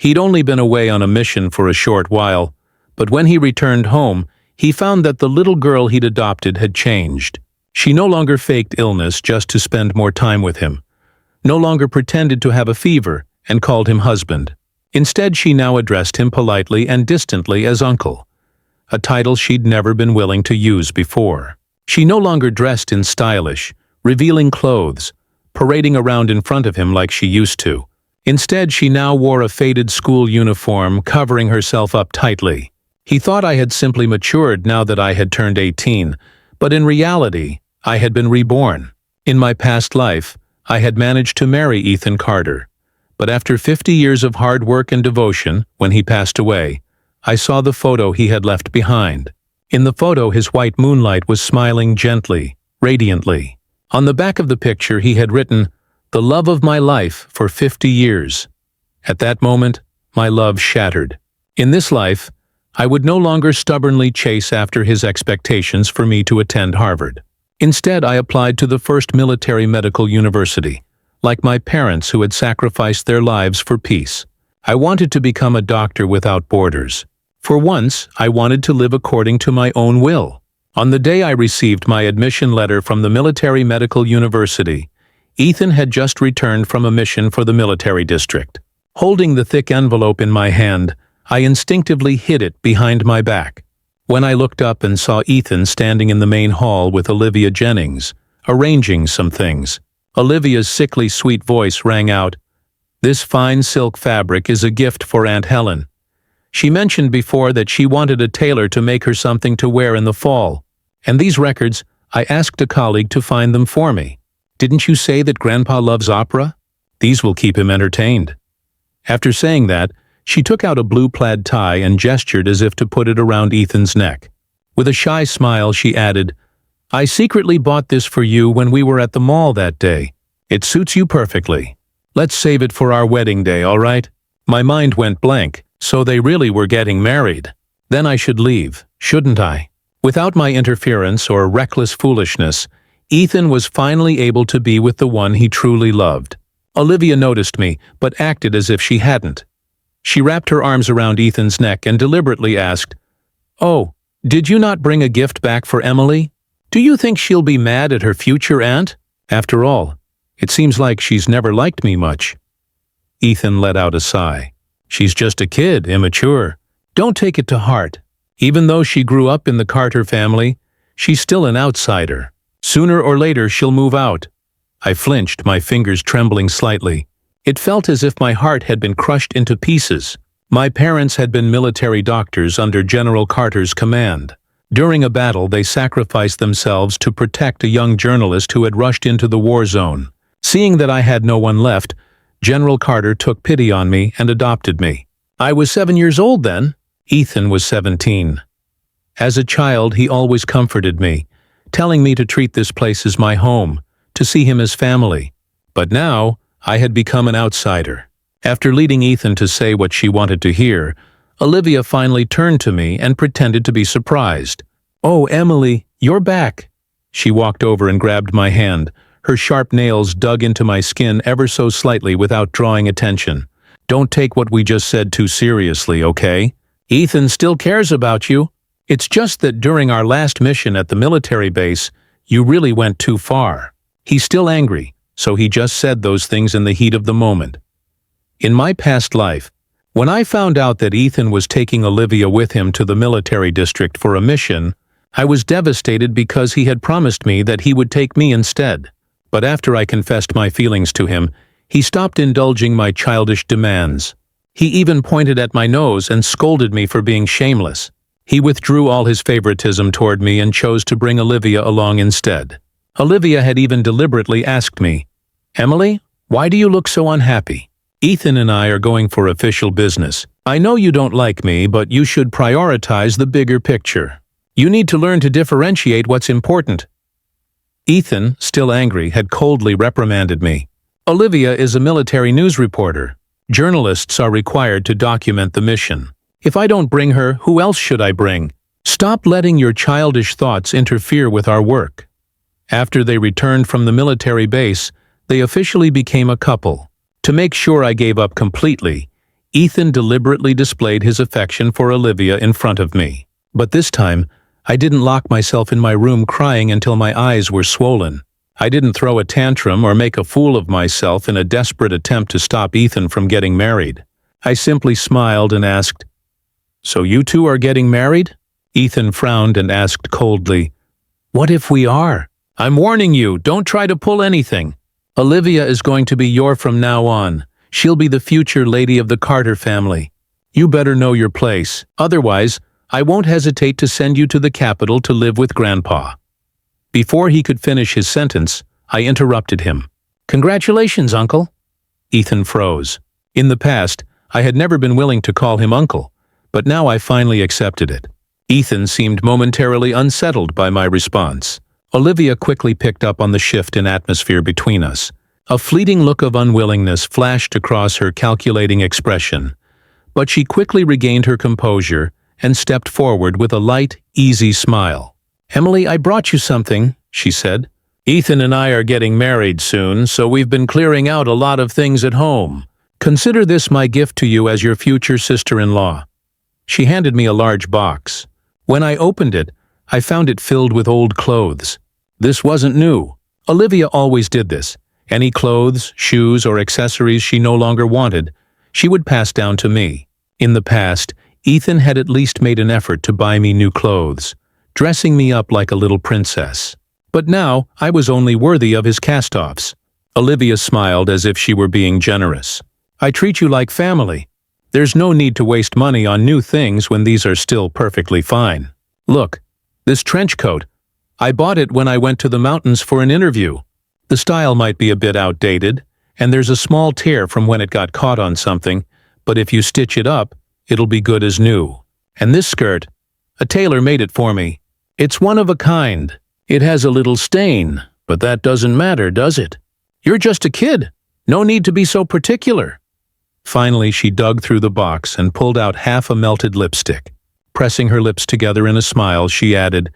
He'd only been away on a mission for a short while, but when he returned home, he found that the little girl he'd adopted had changed. She no longer faked illness just to spend more time with him, no longer pretended to have a fever and called him husband. Instead, she now addressed him politely and distantly as uncle, a title she'd never been willing to use before. She no longer dressed in stylish, revealing clothes, parading around in front of him like she used to. Instead, she now wore a faded school uniform, covering herself up tightly. He thought I had simply matured now that I had turned 18, but in reality, I had been reborn. In my past life, I had managed to marry Ethan Carter. But after 50 years of hard work and devotion, when he passed away, I saw the photo he had left behind. In the photo, his white moonlight was smiling gently, radiantly. On the back of the picture, he had written, "The love of my life for 50 years. At that moment, my love shattered. In this life, I would no longer stubbornly chase after his expectations for me to attend Harvard. Instead, I applied to the first military medical university, like my parents who had sacrificed their lives for peace. I wanted to become a doctor without borders. For once, I wanted to live according to my own will." On the day I received my admission letter from the military medical university, Ethan had just returned from a mission for the military district. Holding the thick envelope in my hand, I instinctively hid it behind my back. When I looked up and saw Ethan standing in the main hall with Olivia Jennings, arranging some things, Olivia's sickly sweet voice rang out, "This fine silk fabric is a gift for Aunt Helen. She mentioned before that she wanted a tailor to make her something to wear in the fall. And these records, I asked a colleague to find them for me. Didn't you say that Grandpa loves opera? These will keep him entertained." After saying that, she took out a blue plaid tie and gestured as if to put it around Ethan's neck. With a shy smile, she added, "I secretly bought this for you when we were at the mall that day. It suits you perfectly. Let's save it for our wedding day, all right?" My mind went blank. So they really were getting married. Then I should leave, shouldn't I? Without my interference or reckless foolishness, Ethan was finally able to be with the one he truly loved. Olivia noticed me, but acted as if she hadn't. She wrapped her arms around Ethan's neck and deliberately asked, "Oh, did you not bring a gift back for Emily? Do you think she'll be mad at her future aunt? After all, it seems like she's never liked me much." Ethan let out a sigh. "She's just a kid, immature. Don't take it to heart. Even though she grew up in the Carter family, she's still an outsider. Sooner or later, she'll move out." I flinched, my fingers trembling slightly. It felt as if my heart had been crushed into pieces. My parents had been military doctors under General Carter's command. During a battle, they sacrificed themselves to protect a young journalist who had rushed into the war zone. Seeing that I had no one left, General Carter took pity on me and adopted me. I was 7 years old then. Ethan was 17. As a child, he always comforted me, telling me to treat this place as my home, to see him as family. But now, I had become an outsider. After leading Ethan to say what she wanted to hear, Olivia finally turned to me and pretended to be surprised. "Oh, Emily, you're back." She walked over and grabbed my hand. Her sharp nails dug into my skin ever so slightly without drawing attention. "Don't take what we just said too seriously, okay? Ethan still cares about you. It's just that during our last mission at the military base, you really went too far. He's still angry, so he just said those things in the heat of the moment." In my past life, when I found out that Ethan was taking Olivia with him to the military district for a mission, I was devastated because he had promised me that he would take me instead. But after I confessed my feelings to him, he stopped indulging my childish demands. He even pointed at my nose and scolded me for being shameless. He withdrew all his favoritism toward me and chose to bring Olivia along instead. Olivia had even deliberately asked me, "Emily, why do you look so unhappy? Ethan and I are going for official business. I know you don't like me, but you should prioritize the bigger picture. You need to learn to differentiate what's important." Ethan, still angry, had coldly reprimanded me. "Olivia is a military news reporter. Journalists are required to document the mission. If I don't bring her, who else should I bring? Stop letting your childish thoughts interfere with our work." After they returned from the military base, they officially became a couple. To make sure I gave up completely, Ethan deliberately displayed his affection for Olivia in front of me. But this time, I didn't lock myself in my room crying until my eyes were swollen. I didn't throw a tantrum or make a fool of myself in a desperate attempt to stop Ethan from getting married. I simply smiled and asked, "So you two are getting married?" Ethan frowned and asked coldly, "What if we are? I'm warning you, don't try to pull anything. Olivia is going to be your from now on. She'll be the future lady of the Carter family. You better know your place. Otherwise, I won't hesitate to send you to the capital to live with Grandpa." Before he could finish his sentence, I interrupted him. "Congratulations, Uncle." Ethan froze. In the past, I had never been willing to call him Uncle, but now I finally accepted it. Ethan seemed momentarily unsettled by my response. Olivia quickly picked up on the shift in atmosphere between us. A fleeting look of unwillingness flashed across her calculating expression, but she quickly regained her composure and stepped forward with a light, easy smile. "Emily, I brought you something," she said. "Ethan and I are getting married soon, so we've been clearing out a lot of things at home. Consider this my gift to you as your future sister-in-law." She handed me a large box. When I opened it, I found it filled with old clothes. This wasn't new. Olivia always did this. Any clothes, shoes, or accessories she no longer wanted, she would pass down to me. In the past, Ethan had at least made an effort to buy me new clothes, dressing me up like a little princess. But now, I was only worthy of his cast-offs. Olivia smiled as if she were being generous. "I treat you like family. There's no need to waste money on new things when these are still perfectly fine. Look, this trench coat. I bought it when I went to the mountains for an interview. The style might be a bit outdated, and there's a small tear from when it got caught on something, but if you stitch it up, it'll be good as new. And this skirt, a tailor made it for me. It's one of a kind. It has a little stain, but that doesn't matter, does it? You're just a kid. No need to be so particular." Finally, she dug through the box and pulled out half a melted lipstick. Pressing her lips together in a smile, she added,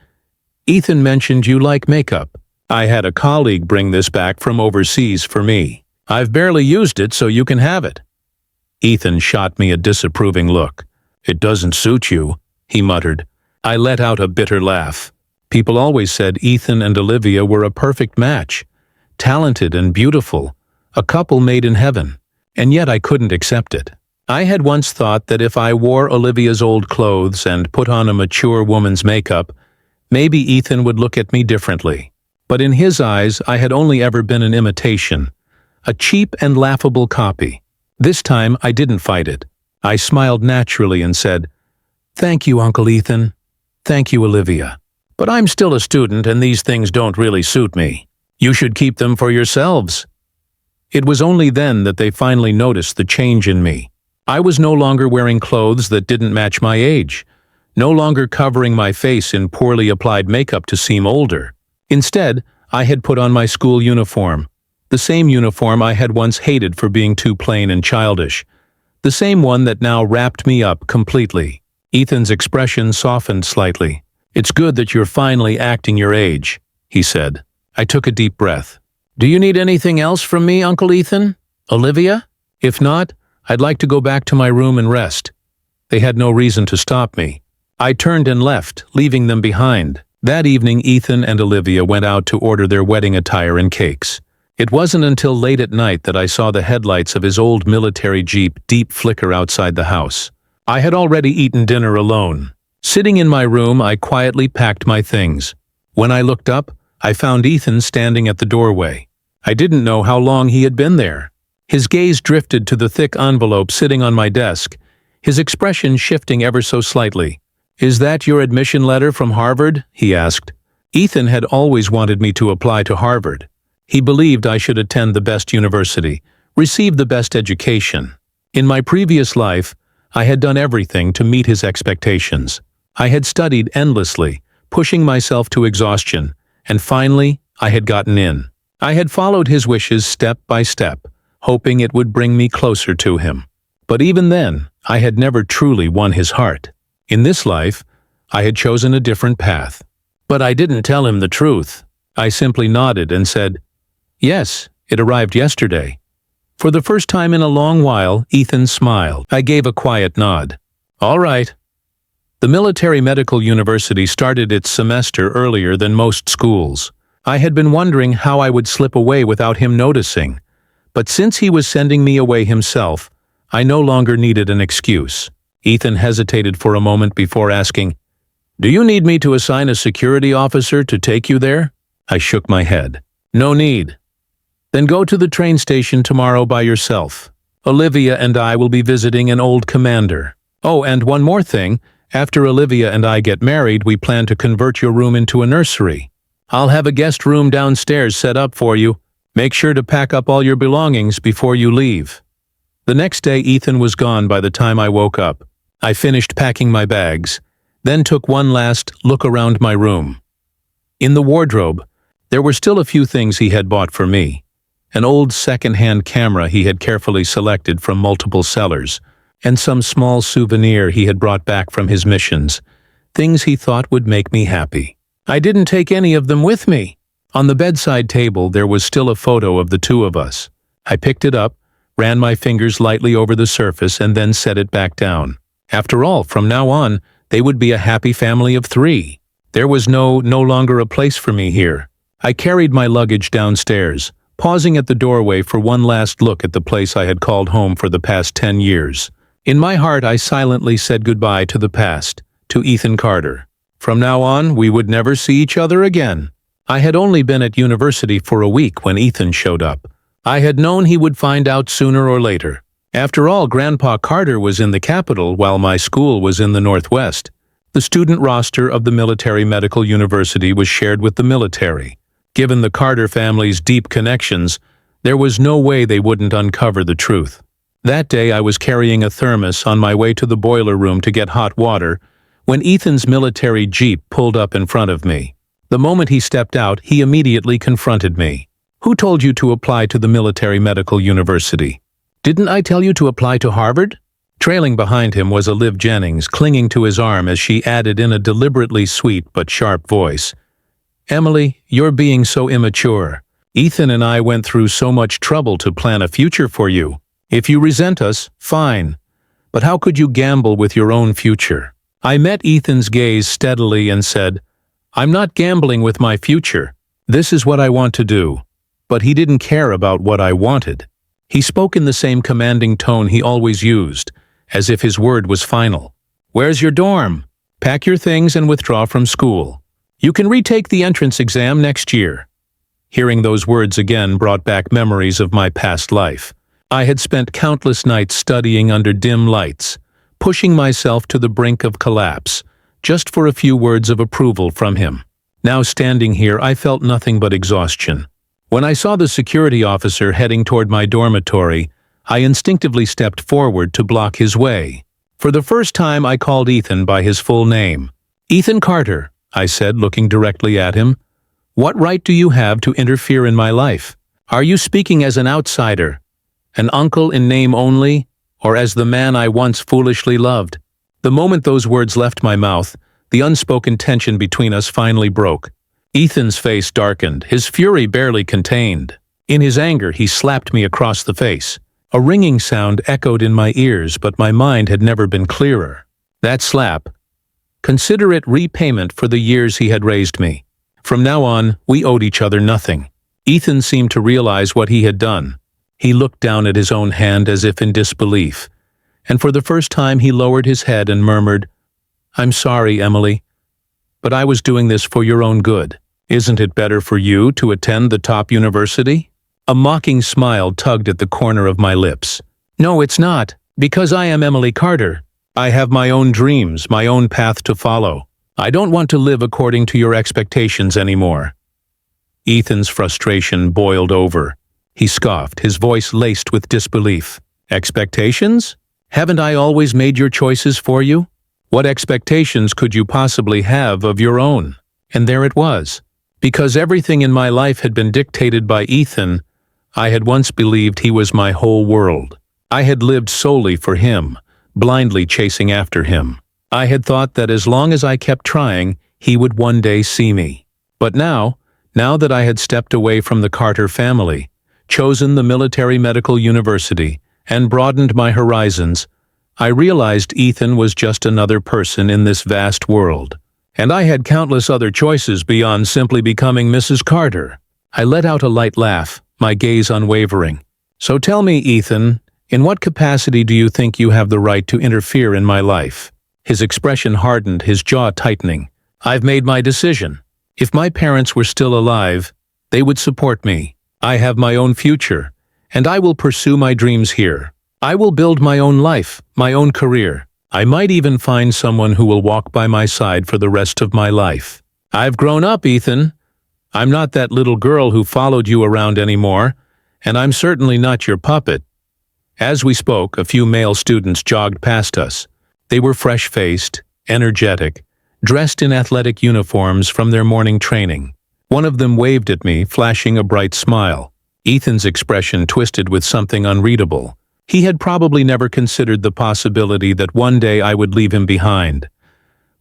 "Ethan mentioned you like makeup. I had a colleague bring this back from overseas for me. I've barely used it, so you can have it." Ethan shot me a disapproving look. "It doesn't suit you," he muttered. I let out a bitter laugh. People always said Ethan and Olivia were a perfect match. Talented and beautiful, a couple made in heaven. And yet I couldn't accept it. I had once thought that if I wore Olivia's old clothes and put on a mature woman's makeup, maybe Ethan would look at me differently. But in his eyes, I had only ever been an imitation, a cheap and laughable copy. This time, I didn't fight it. I smiled naturally and said, "Thank you, Uncle Ethan. Thank you, Olivia. But I'm still a student and these things don't really suit me. You should keep them for yourselves." It was only then that they finally noticed the change in me. I was no longer wearing clothes that didn't match my age, no longer covering my face in poorly applied makeup to seem older. Instead, I had put on my school uniform, the same uniform I had once hated for being too plain and childish, the same one that now wrapped me up completely. Ethan's expression softened slightly. "It's good that you're finally acting your age," he said. I took a deep breath. "Do you need anything else from me, Uncle Ethan? Olivia? If not, I'd like to go back to my room and rest." They had no reason to stop me. I turned and left, leaving them behind. That evening, Ethan and Olivia went out to order their wedding attire and cakes. It wasn't until late at night that I saw the headlights of his old military Jeep deep flicker outside the house. I had already eaten dinner alone. Sitting in my room, I quietly packed my things. When I looked up, I found Ethan standing at the doorway. I didn't know how long he had been there. His gaze drifted to the thick envelope sitting on my desk, his expression shifting ever so slightly. "Is that your admission letter from Harvard?" he asked. Ethan had always wanted me to apply to Harvard. He believed I should attend the best university, receive the best education. In my previous life, I had done everything to meet his expectations. I had studied endlessly, pushing myself to exhaustion, and finally, I had gotten in. I had followed his wishes step by step, hoping it would bring me closer to him. But even then, I had never truly won his heart. In this life, I had chosen a different path. But I didn't tell him the truth. I simply nodded and said, "Yes, it arrived yesterday." For the first time in a long while, Ethan smiled. I gave a quiet nod. All right. The military medical university started its semester earlier than most schools. I had been wondering how I would slip away without him noticing. But since he was sending me away himself, I no longer needed an excuse. Ethan hesitated for a moment before asking, "Do you need me to assign a security officer to take you there?" I shook my head. "No need." "Then go to the train station tomorrow by yourself. Olivia and I will be visiting an old commander. Oh, and one more thing. After Olivia and I get married, we plan to convert your room into a nursery. I'll have a guest room downstairs set up for you. Make sure to pack up all your belongings before you leave." The next day, Ethan was gone by the time I woke up. I finished packing my bags, then took one last look around my room. In the wardrobe, there were still a few things he had bought for me. An old second-hand camera he had carefully selected from multiple sellers, and some small souvenir he had brought back from his missions, things he thought would make me happy. I didn't take any of them with me. On the bedside table, there was still a photo of the two of us. I picked it up, ran my fingers lightly over the surface, and then set it back down. After all, from now on, they would be a happy family of 3. There was no longer a place for me here. I carried my luggage downstairs, pausing at the doorway for one last look at the place I had called home for the past 10 years. In my heart, I silently said goodbye to the past, to Ethan Carter. From now on, we would never see each other again. I had only been at university for a week when Ethan showed up. I had known he would find out sooner or later. After all, Grandpa Carter was in the capital while my school was in the Northwest. The student roster of the military medical university was shared with the military. Given the Carter family's deep connections, there was no way they wouldn't uncover the truth. That day I was carrying a thermos on my way to the boiler room to get hot water when Ethan's military jeep pulled up in front of me. The moment he stepped out, he immediately confronted me. "Who told you to apply to the military medical university? Didn't I tell you to apply to Harvard?" Trailing behind him was Olive Jennings, clinging to his arm as she added in a deliberately sweet but sharp voice, "Emily, you're being so immature. Ethan and I went through so much trouble to plan a future for you. If you resent us, fine. But how could you gamble with your own future?" I met Ethan's gaze steadily and said, "I'm not gambling with my future. This is what I want to do." But he didn't care about what I wanted. He spoke in the same commanding tone he always used, as if his word was final. "Where's your dorm? Pack your things and withdraw from school. You can retake the entrance exam next year." Hearing those words again brought back memories of my past life. I had spent countless nights studying under dim lights, pushing myself to the brink of collapse, just for a few words of approval from him. Now standing here, I felt nothing but exhaustion. When I saw the security officer heading toward my dormitory, I instinctively stepped forward to block his way. For the first time, I called Ethan by his full name. "Ethan Carter," I said, looking directly at him. "What right do you have to interfere in my life? Are you speaking as an outsider, an uncle in name only, or as the man I once foolishly loved?" The moment those words left my mouth, the unspoken tension between us finally broke. Ethan's face darkened, his fury barely contained. In his anger, he slapped me across the face. A ringing sound echoed in my ears, but my mind had never been clearer. That slap. Consider it repayment for the years he had raised me. From now on, we owed each other nothing. Ethan seemed to realize what he had done. He looked down at his own hand as if in disbelief, and for the first time he lowered his head and murmured, "I'm sorry, Emily, but I was doing this for your own good. Isn't it better for you to attend the top university?" A mocking smile tugged at the corner of my lips. "No, it's not, because I am Emily Carter. I have my own dreams, my own path to follow. I don't want to live according to your expectations anymore." Ethan's frustration boiled over. He scoffed, his voice laced with disbelief. "Expectations? Haven't I always made your choices for you? What expectations could you possibly have of your own?" And there it was. Because everything in my life had been dictated by Ethan, I had once believed he was my whole world. I had lived solely for him, blindly chasing after him. I had thought that as long as I kept trying, he would one day see me. But now that I had stepped away from the Carter family, chosen the military medical university, and broadened my horizons, I realized Ethan was just another person in this vast world. And I had countless other choices beyond simply becoming Mrs. Carter. I let out a light laugh, my gaze unwavering. So tell me, Ethan, in what capacity do you think you have the right to interfere in my life? His expression hardened, his jaw tightening. I've made my decision. If my parents were still alive, they would support me. I have my own future, and I will pursue my dreams here. I will build my own life, my own career. I might even find someone who will walk by my side for the rest of my life. I've grown up, Ethan. I'm not that little girl who followed you around anymore, and I'm certainly not your puppet. As we spoke, a few male students jogged past us. They were fresh-faced, energetic, dressed in athletic uniforms from their morning training. One of them waved at me, flashing a bright smile. Ethan's expression twisted with something unreadable. He had probably never considered the possibility that one day I would leave him behind.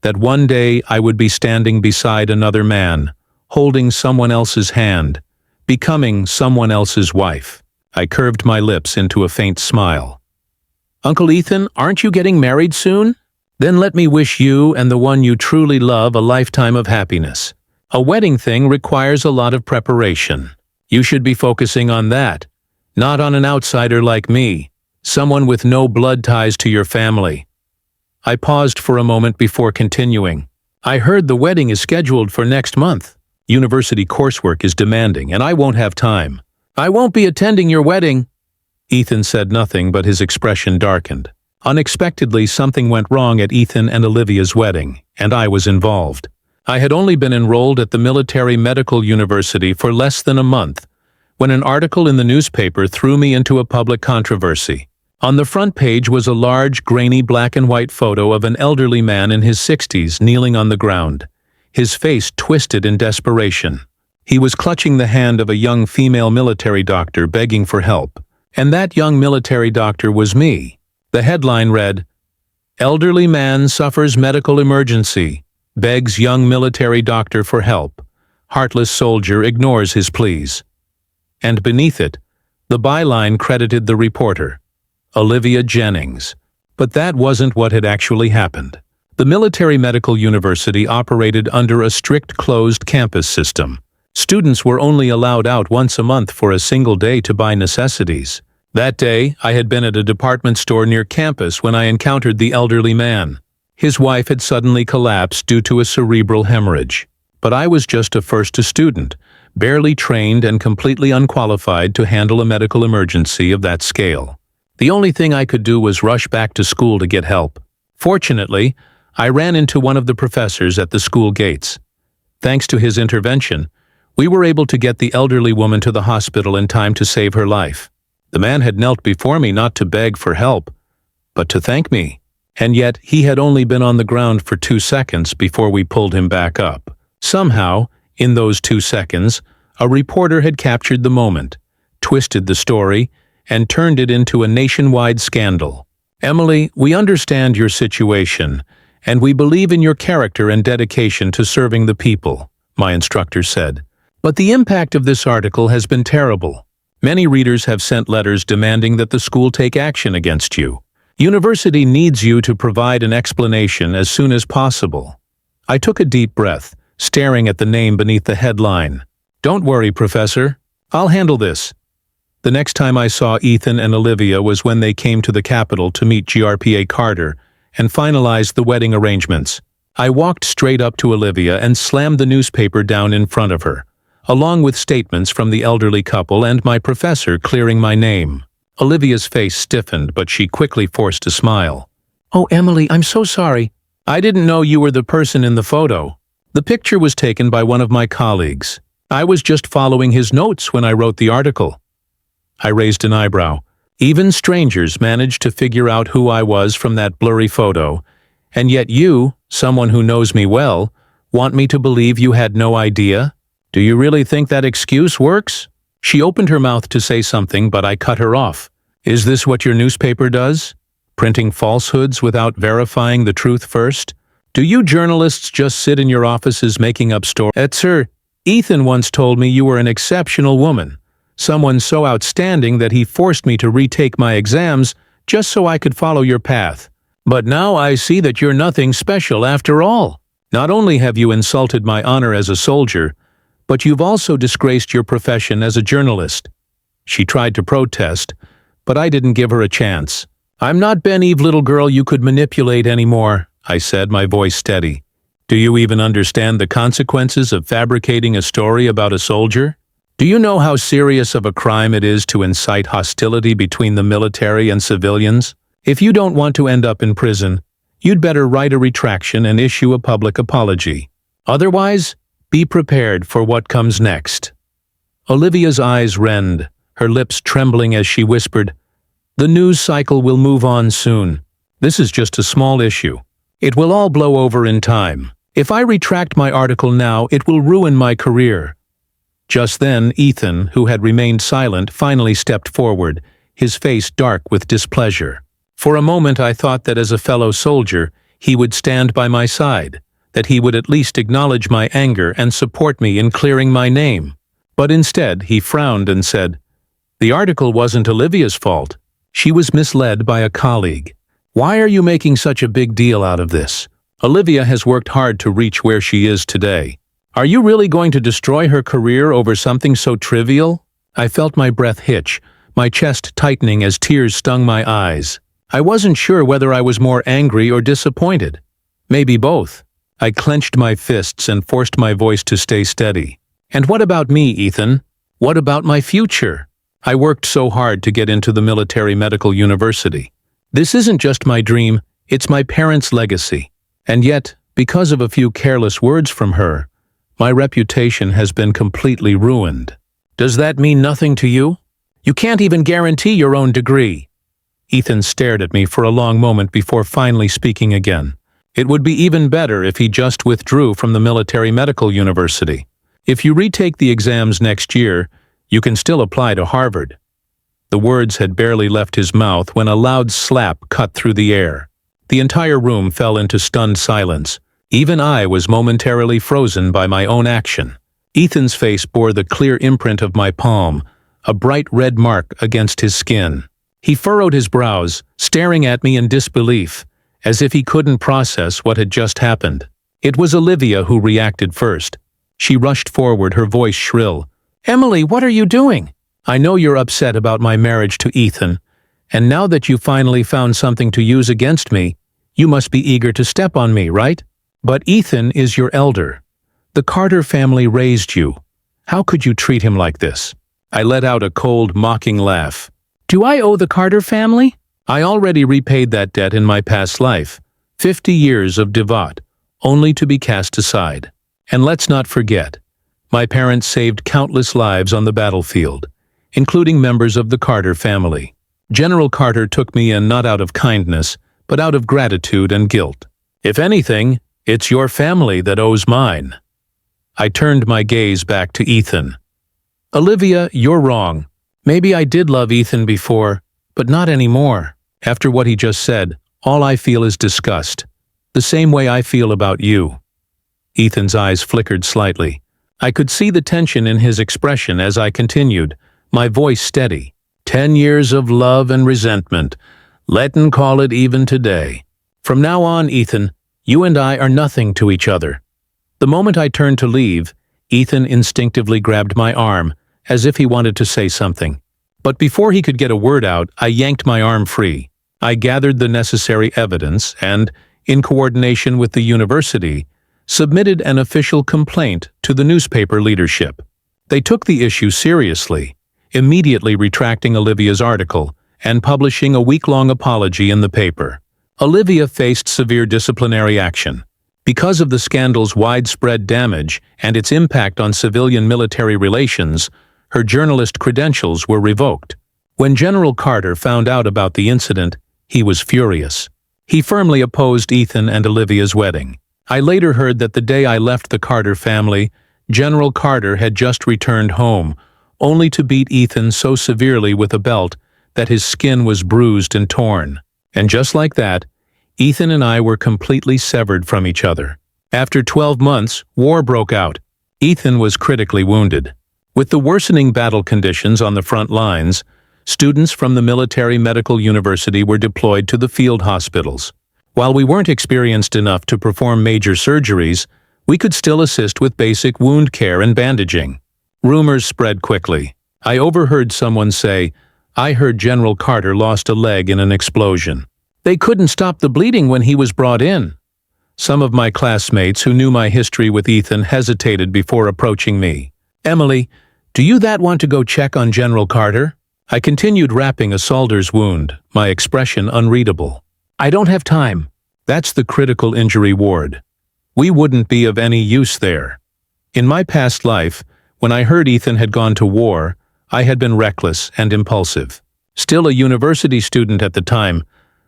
That one day I would be standing beside another man, holding someone else's hand, becoming someone else's wife. I curved my lips into a faint smile. Uncle Ethan, aren't you getting married soon? Then let me wish you and the one you truly love a lifetime of happiness. A wedding thing requires a lot of preparation. You should be focusing on that, not on an outsider like me, someone with no blood ties to your family. I paused for a moment before continuing. I heard the wedding is scheduled for next month. University coursework is demanding, and I won't have time. I won't be attending your wedding. Ethan said nothing, but his expression darkened. Unexpectedly, something went wrong at Ethan and Olivia's wedding, and I was involved. I had only been enrolled at the military medical university for less than a month, when an article in the newspaper threw me into a public controversy. On the front page was a large, grainy black and white photo of an elderly man in his 60s kneeling on the ground, his face twisted in desperation. He was clutching the hand of a young female military doctor begging for help, and that young military doctor was me. The headline read, "Elderly man suffers medical emergency, begs young military doctor for help. Heartless soldier ignores his pleas." And beneath it, the byline credited the reporter, Olivia Jennings. But that wasn't what had actually happened. The military medical university operated under a strict closed campus system. Students were only allowed out once a month for a single day to buy necessities. That day, I had been at a department store near campus when I encountered the elderly man. His wife had suddenly collapsed due to a cerebral hemorrhage. But I was just a first student, barely trained and completely unqualified to handle a medical emergency of that scale. The only thing I could do was rush back to school to get help. Fortunately, I ran into one of the professors at the school gates. Thanks to his intervention, we were able to get the elderly woman to the hospital in time to save her life. The man had knelt before me not to beg for help, but to thank me. And yet, he had only been on the ground for 2 seconds before we pulled him back up. Somehow, in those 2 seconds, a reporter had captured the moment, twisted the story, and turned it into a nationwide scandal. Emily, we understand your situation, and we believe in your character and dedication to serving the people, my instructor said. But the impact of this article has been terrible. Many readers have sent letters demanding that the school take action against you. University needs you to provide an explanation as soon as possible. I took a deep breath, staring at the name beneath the headline. Don't worry, Professor. I'll handle this. The next time I saw Ethan and Olivia was when they came to the Capitol to meet GRPA Carter and finalize the wedding arrangements. I walked straight up to Olivia and slammed the newspaper down in front of her, along with statements from the elderly couple and my professor clearing my name. Olivia's face stiffened, but she quickly forced a smile. "Oh, Emily, I'm so sorry. I didn't know you were the person in the photo. The picture was taken by one of my colleagues. I was just following his notes when I wrote the article." I raised an eyebrow. Even strangers managed to figure out who I was from that blurry photo, and yet you, someone who knows me well, want me to believe you had no idea? Do you really think that excuse works? She opened her mouth to say something, but I cut her off. Is this what your newspaper does? Printing falsehoods without verifying the truth first? Do you journalists just sit in your offices making up stories? Sir, Ethan once told me you were an exceptional woman, Someone so outstanding that he forced me to retake my exams just so I could follow your path. But now I see that you're nothing special after all. Not only have you insulted my honor as a soldier, but you've also disgraced your profession as a journalist." She tried to protest, but I didn't give her a chance. "I'm not Ben-Eve, little girl you could manipulate anymore," I said, my voice steady. "Do you even understand the consequences of fabricating a story about a soldier? Do you know how serious of a crime it is to incite hostility between the military and civilians? If you don't want to end up in prison, you'd better write a retraction and issue a public apology. Otherwise, be prepared for what comes next." Olivia's eyes reddened, her lips trembling as she whispered, "The news cycle will move on soon. This is just a small issue. It will all blow over in time. If I retract my article now, it will ruin my career." Just then, Ethan, who had remained silent, finally stepped forward, his face dark with displeasure. For a moment I thought that as a fellow soldier, he would stand by my side, that he would at least acknowledge my anger and support me in clearing my name. But instead, he frowned and said, "The article wasn't Olivia's fault. She was misled by a colleague. Why are you making such a big deal out of this? Olivia has worked hard to reach where she is today. Are you really going to destroy her career over something so trivial?" I felt my breath hitch, my chest tightening as tears stung my eyes. I wasn't sure whether I was more angry or disappointed. Maybe both. I clenched my fists and forced my voice to stay steady. "And what about me, Ethan? What about my future? I worked so hard to get into the military medical university. This isn't just my dream, it's my parents' legacy. And yet, because of a few careless words from her, my reputation has been completely ruined. Does that mean nothing to you? You can't even guarantee your own degree." Ethan stared at me for a long moment before finally speaking again. "It would be even better if he just withdrew from the military medical university. If you retake the exams next year, you can still apply to Harvard." The words had barely left his mouth when a loud slap cut through the air. The entire room fell into stunned silence. Even I was momentarily frozen by my own action. Ethan's face bore the clear imprint of my palm, a bright red mark against his skin. He furrowed his brows, staring at me in disbelief, as if he couldn't process what had just happened. It was Olivia who reacted first. She rushed forward, her voice shrill. "Emily, what are you doing? I know you're upset about my marriage to Ethan, and now that you finally found something to use against me, you must be eager to step on me, right? But Ethan is your elder. The Carter family raised you. How could you treat him like this?" I let out a cold, mocking laugh. "Do I owe the Carter family? I already repaid that debt in my past life. 50 years of devout, only to be cast aside. And let's not forget, my parents saved countless lives on the battlefield, including members of the Carter family. General Carter took me in not out of kindness, but out of gratitude and guilt. If anything, it's your family that owes mine." I turned my gaze back to Ethan. "Olivia, you're wrong. Maybe I did love Ethan before, but not anymore. After what he just said, all I feel is disgust. The same way I feel about you." Ethan's eyes flickered slightly. I could see the tension in his expression as I continued, my voice steady. 10 years of love and resentment. Let'n call it even today. From now on, Ethan, you and I are nothing to each other." The moment I turned to leave, Ethan instinctively grabbed my arm, as if he wanted to say something. But before he could get a word out, I yanked my arm free. I gathered the necessary evidence and, in coordination with the university, submitted an official complaint to the newspaper leadership. They took the issue seriously, immediately retracting Olivia's article and publishing a week-long apology in the paper. Olivia faced severe disciplinary action. Because of the scandal's widespread damage and its impact on civilian-military relations, her journalist credentials were revoked. When General Carter found out about the incident, he was furious. He firmly opposed Ethan and Olivia's wedding. I later heard that the day I left the Carter family, General Carter had just returned home, only to beat Ethan so severely with a belt that his skin was bruised and torn. And just like that, Ethan and I were completely severed from each other. After 12 months, war broke out. Ethan was critically wounded. With the worsening battle conditions on the front lines, students from the military medical university were deployed to the field hospitals. While we weren't experienced enough to perform major surgeries, we could still assist with basic wound care and bandaging. Rumors spread quickly. I overheard someone say, "I heard General Carter lost a leg in an explosion. They couldn't stop the bleeding when he was brought in." Some of my classmates who knew my history with Ethan hesitated before approaching me. "Emily, do you want to go check on General Carter?" I continued wrapping a soldier's wound, my expression unreadable. "I don't have time." That's the critical injury ward. We wouldn't be of any use there. In my past life, when I heard Ethan had gone to war, I had been reckless and impulsive. Still a university student at the time,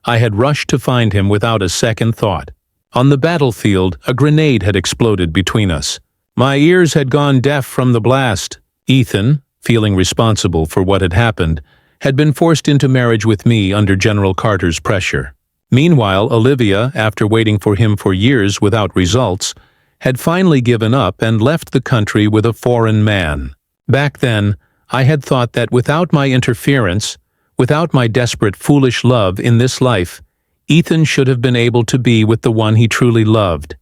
I had rushed to find him without a second thought. On the battlefield, a grenade had exploded between us. My ears had gone deaf from the blast. Ethan, feeling responsible for what had happened, had been forced into marriage with me under General Carter's pressure. Meanwhile, Olivia, after waiting for him for years without results, had finally given up and left the country with a foreign man. Back then, I had thought that without my interference, without my desperate, foolish love in this life, Ethan should have been able to be with the one he truly loved,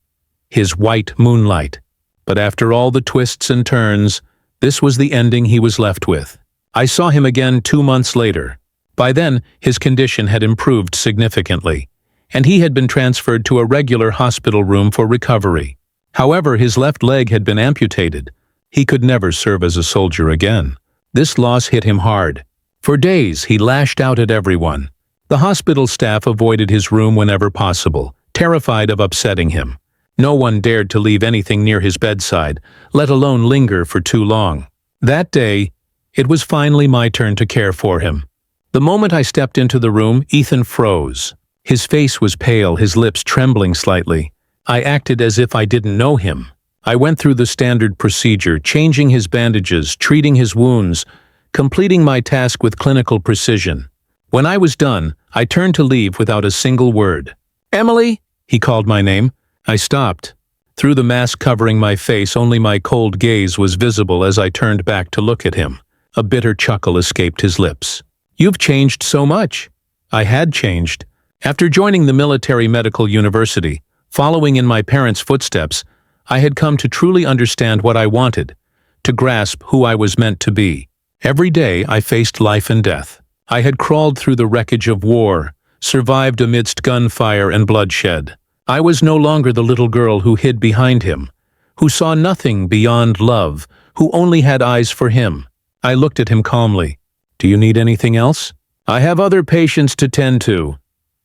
his white moonlight. But after all the twists and turns, this was the ending he was left with. I saw him again 2 months later. By then, his condition had improved significantly, and he had been transferred to a regular hospital room for recovery. However, his left leg had been amputated. He could never serve as a soldier again. This loss hit him hard. For days, he lashed out at everyone. The hospital staff avoided his room whenever possible, terrified of upsetting him. No one dared to leave anything near his bedside, let alone linger for too long. That day, it was finally my turn to care for him. The moment I stepped into the room, Ethan froze. His face was pale, his lips trembling slightly. I acted as if I didn't know him. I went through the standard procedure, changing his bandages, treating his wounds, completing my task with clinical precision. When I was done, I turned to leave without a single word. "Emily!" He called my name. I stopped. Through the mask covering my face, only my cold gaze was visible as I turned back to look at him. A bitter chuckle escaped his lips. "You've changed so much." I had changed. After joining the military medical university, following in my parents' footsteps, I had come to truly understand what I wanted, to grasp who I was meant to be. Every day I faced life and death. I had crawled through the wreckage of war, survived amidst gunfire and bloodshed. I was no longer the little girl who hid behind him, who saw nothing beyond love, who only had eyes for him. I looked at him calmly. "Do you need anything else?" "I have other patients to tend to."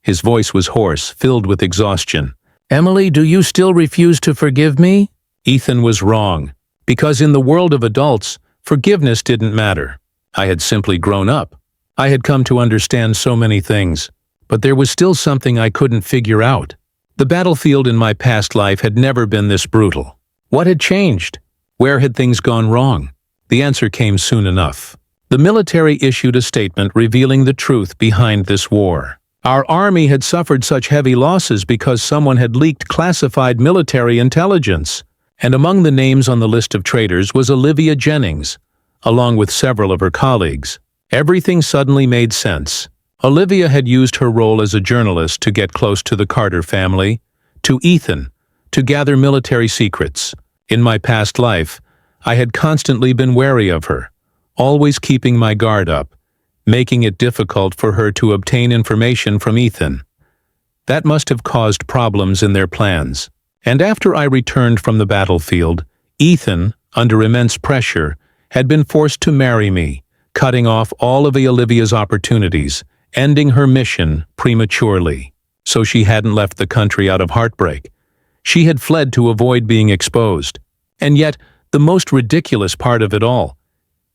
His voice was hoarse, filled with exhaustion. "Emily, do you still refuse to forgive me?" Ethan was wrong, because in the world of adults, forgiveness didn't matter. I had simply grown up. I had come to understand so many things, but there was still something I couldn't figure out. The battlefield in my past life had never been this brutal. What had changed? Where had things gone wrong? The answer came soon enough. The military issued a statement revealing the truth behind this war. Our army had suffered such heavy losses because someone had leaked classified military intelligence. And among the names on the list of traitors was Olivia Jennings, along with several of her colleagues. Everything suddenly made sense. Olivia had used her role as a journalist to get close to the Carter family, to Ethan, to gather military secrets. In my past life, I had constantly been wary of her, always keeping my guard up, making it difficult for her to obtain information from Ethan. That must have caused problems in their plans. And after I returned from the battlefield, Ethan, under immense pressure, had been forced to marry me, cutting off all of Olivia's opportunities, ending her mission prematurely. So she hadn't left the country out of heartbreak. She had fled to avoid being exposed. And yet, the most ridiculous part of it all,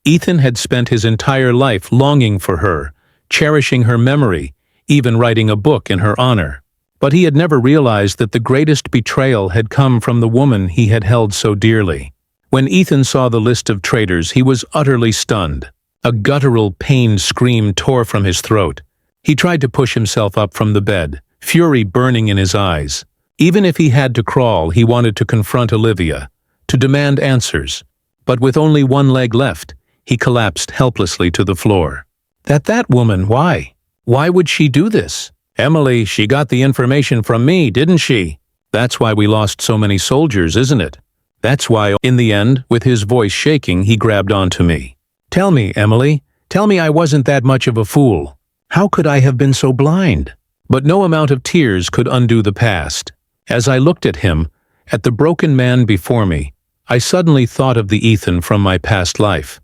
Ethan had spent his entire life longing for her, cherishing her memory, even writing a book in her honor. But he had never realized that the greatest betrayal had come from the woman he had held so dearly. When Ethan saw the list of traitors, he was utterly stunned. A guttural, pained scream tore from his throat. He tried to push himself up from the bed, fury burning in his eyes. Even if he had to crawl, he wanted to confront Olivia, to demand answers. But with only one leg left, he collapsed helplessly to the floor. That woman, why? Why would she do this? Emily, she got the information from me, didn't she? That's why we lost so many soldiers, isn't it? That's why, in the end, with his voice shaking, he grabbed onto me. Tell me, Emily, tell me I wasn't that much of a fool. How could I have been so blind? But no amount of tears could undo the past. As I looked at him, at the broken man before me, I suddenly thought of the Ethan from my past life.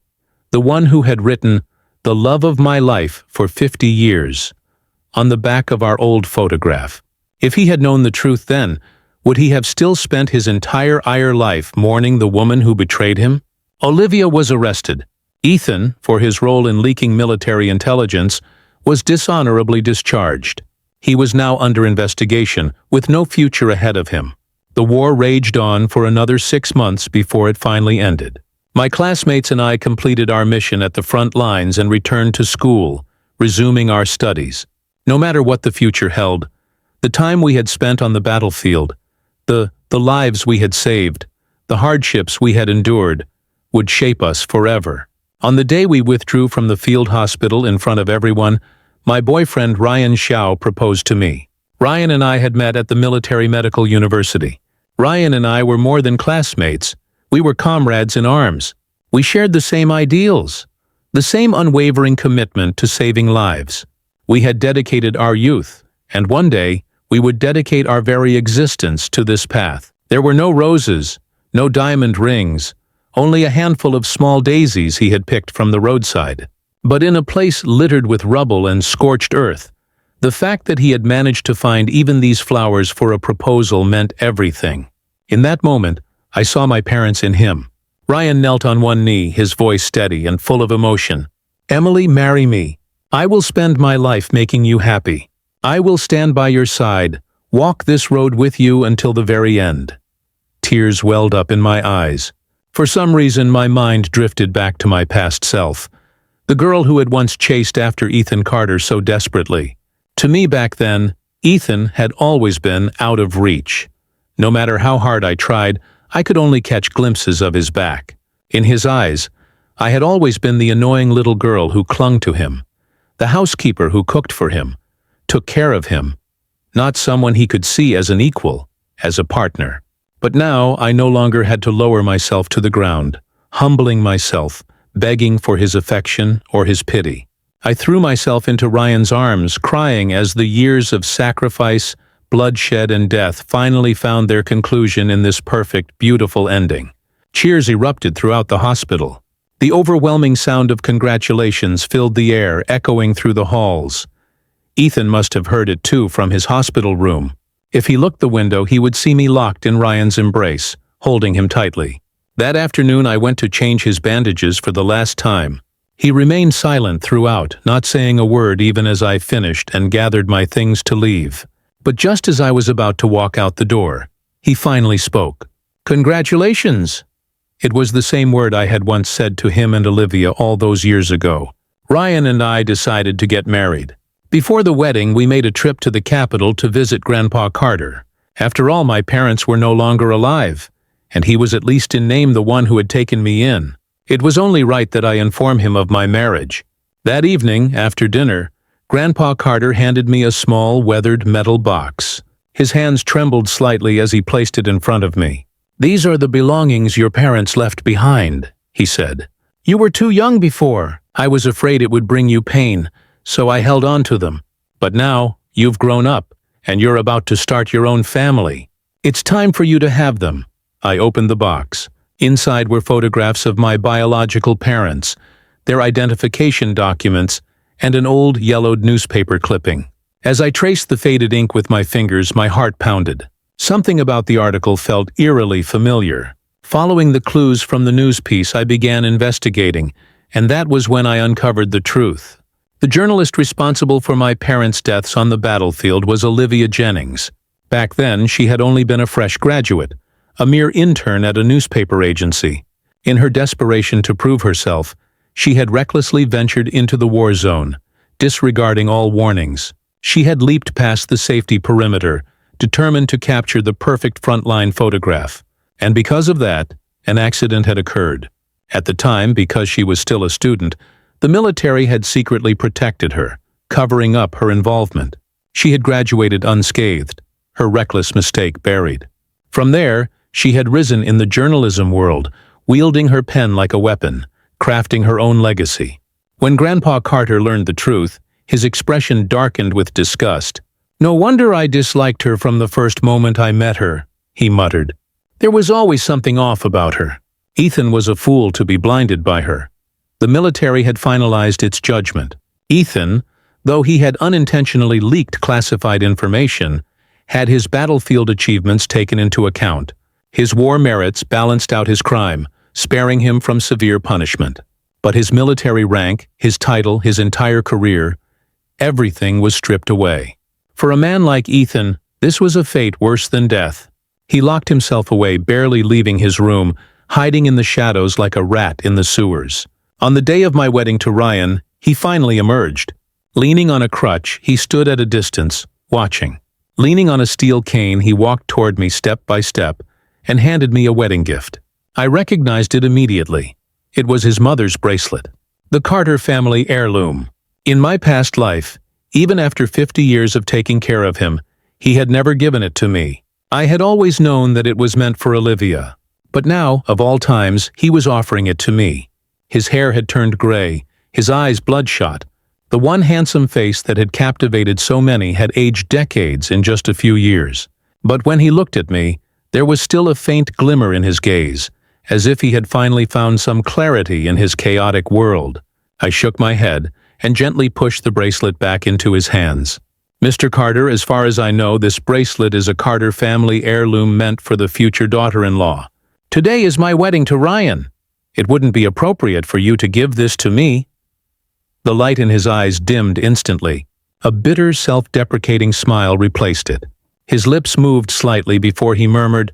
The one who had written, "The love of my life for 50 years, on the back of our old photograph. If he had known the truth then, would he have still spent his entire life mourning the woman who betrayed him? Olivia was arrested. Ethan, for his role in leaking military intelligence, was dishonorably discharged. He was now under investigation, with no future ahead of him. The war raged on for another 6 months before it finally ended. My classmates and I completed our mission at the front lines and returned to school, resuming our studies. No matter what the future held, the time we had spent on the battlefield, the lives we had saved, the hardships we had endured, would shape us forever. On the day we withdrew from the field hospital in front of everyone, my boyfriend Ryan Xiao proposed to me. Ryan and I had met at the Military Medical University. Ryan and I were more than classmates. We were comrades in arms. We shared the same ideals, the same unwavering commitment to saving lives. We had dedicated our youth, and one day, we would dedicate our very existence to this path. There were no roses, no diamond rings, only a handful of small daisies he had picked from the roadside. But in a place littered with rubble and scorched earth, the fact that he had managed to find even these flowers for a proposal meant everything. In that moment, I saw my parents in him. Ryan knelt on one knee, his voice steady and full of emotion. "Emily, marry me. I will spend my life making you happy. I will stand by your side, walk this road with you until the very end." Tears welled up in my eyes. For some reason, my mind drifted back to my past self, the girl who had once chased after Ethan Carter so desperately. To me back then, Ethan had always been out of reach. No matter how hard I tried, I could only catch glimpses of his back. In his eyes, I had always been the annoying little girl who clung to him, the housekeeper who cooked for him, took care of him, not someone he could see as an equal, as a partner. But now I no longer had to lower myself to the ground, humbling myself, begging for his affection or his pity. I threw myself into Ryan's arms, crying as the years of sacrifice, bloodshed, and death finally found their conclusion in this perfect, beautiful ending. Cheers erupted throughout the hospital. The overwhelming sound of congratulations filled the air, echoing through the halls. Ethan must have heard it too from his hospital room. If he looked the window, he would see me locked in Ryan's embrace, holding him tightly. That afternoon I went to change his bandages for the last time. He remained silent throughout, not saying a word even as I finished and gathered my things to leave. But just as I was about to walk out the door, he finally spoke. "Congratulations!" It was the same word I had once said to him and Olivia all those years ago. Ryan and I decided to get married. Before the wedding, we made a trip to the capital to visit Grandpa Carter. After all, my parents were no longer alive, and he was at least in name the one who had taken me in. It was only right that I inform him of my marriage. That evening, after dinner, Grandpa Carter handed me a small, weathered metal box. His hands trembled slightly as he placed it in front of me. "These are the belongings your parents left behind," he said. "You were too young before. I was afraid it would bring you pain, so I held on to them. But now, you've grown up, and you're about to start your own family. It's time for you to have them." I opened the box. Inside were photographs of my biological parents, their identification documents, and an old, yellowed newspaper clipping. As I traced the faded ink with my fingers, my heart pounded. Something about the article felt eerily familiar. Following the clues from the news piece, I began investigating, and that was when I uncovered the truth. The journalist responsible for my parents' deaths on the battlefield was Olivia Jennings. Back then, she had only been a fresh graduate, a mere intern at a newspaper agency. In her desperation to prove herself, she had recklessly ventured into the war zone, disregarding all warnings. She had leaped past the safety perimeter, determined to capture the perfect frontline photograph. And because of that, an accident had occurred. At the time, because she was still a student, the military had secretly protected her, covering up her involvement. She had graduated unscathed, her reckless mistake buried. From there, she had risen in the journalism world, wielding her pen like a weapon, crafting her own legacy. When Grandpa Carter learned the truth, his expression darkened with disgust. "No wonder I disliked her from the first moment I met her," he muttered. "There was always something off about her." Ethan was a fool to be blinded by her. The military had finalized its judgment. Ethan, though he had unintentionally leaked classified information, had his battlefield achievements taken into account. His war merits balanced out his crime, sparing him from severe punishment. But his military rank, his title, his entire career, everything was stripped away. For a man like Ethan, this was a fate worse than death. He locked himself away, barely leaving his room, hiding in the shadows like a rat in the sewers. On the day of my wedding to Ryan, he finally emerged. Leaning on a crutch, he stood at a distance, watching. Leaning on a steel cane, he walked toward me step by step and handed me a wedding gift. I recognized it immediately. It was his mother's bracelet, the Carter family heirloom. In my past life, even after 50 years of taking care of him, he had never given it to me. I had always known that it was meant for Olivia. But now, of all times, he was offering it to me. His hair had turned gray, his eyes bloodshot. The one handsome face that had captivated so many had aged decades in just a few years. But when he looked at me, there was still a faint glimmer in his gaze, as if he had finally found some clarity in his chaotic world. I shook my head and gently pushed the bracelet back into his hands. "Mr. Carter, as far as I know, this bracelet is a Carter family heirloom meant for the future daughter-in-law. Today is my wedding to Ryan. It wouldn't be appropriate for you to give this to me." The light in his eyes dimmed instantly. A bitter, self-deprecating smile replaced it. His lips moved slightly before he murmured,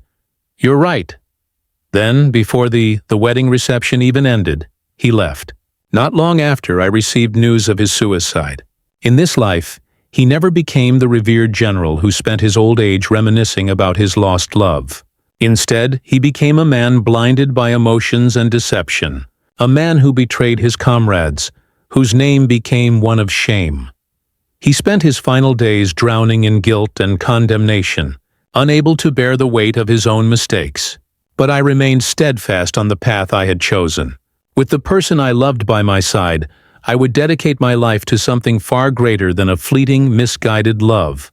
"You're right." Then, before the wedding reception even ended, he left. Not long after, I received news of his suicide. In this life, he never became the revered general who spent his old age reminiscing about his lost love. Instead, he became a man blinded by emotions and deception, a man who betrayed his comrades, whose name became one of shame. He spent his final days drowning in guilt and condemnation, unable to bear the weight of his own mistakes. But I remained steadfast on the path I had chosen. With the person I loved by my side, I would dedicate my life to something far greater than a fleeting, misguided love.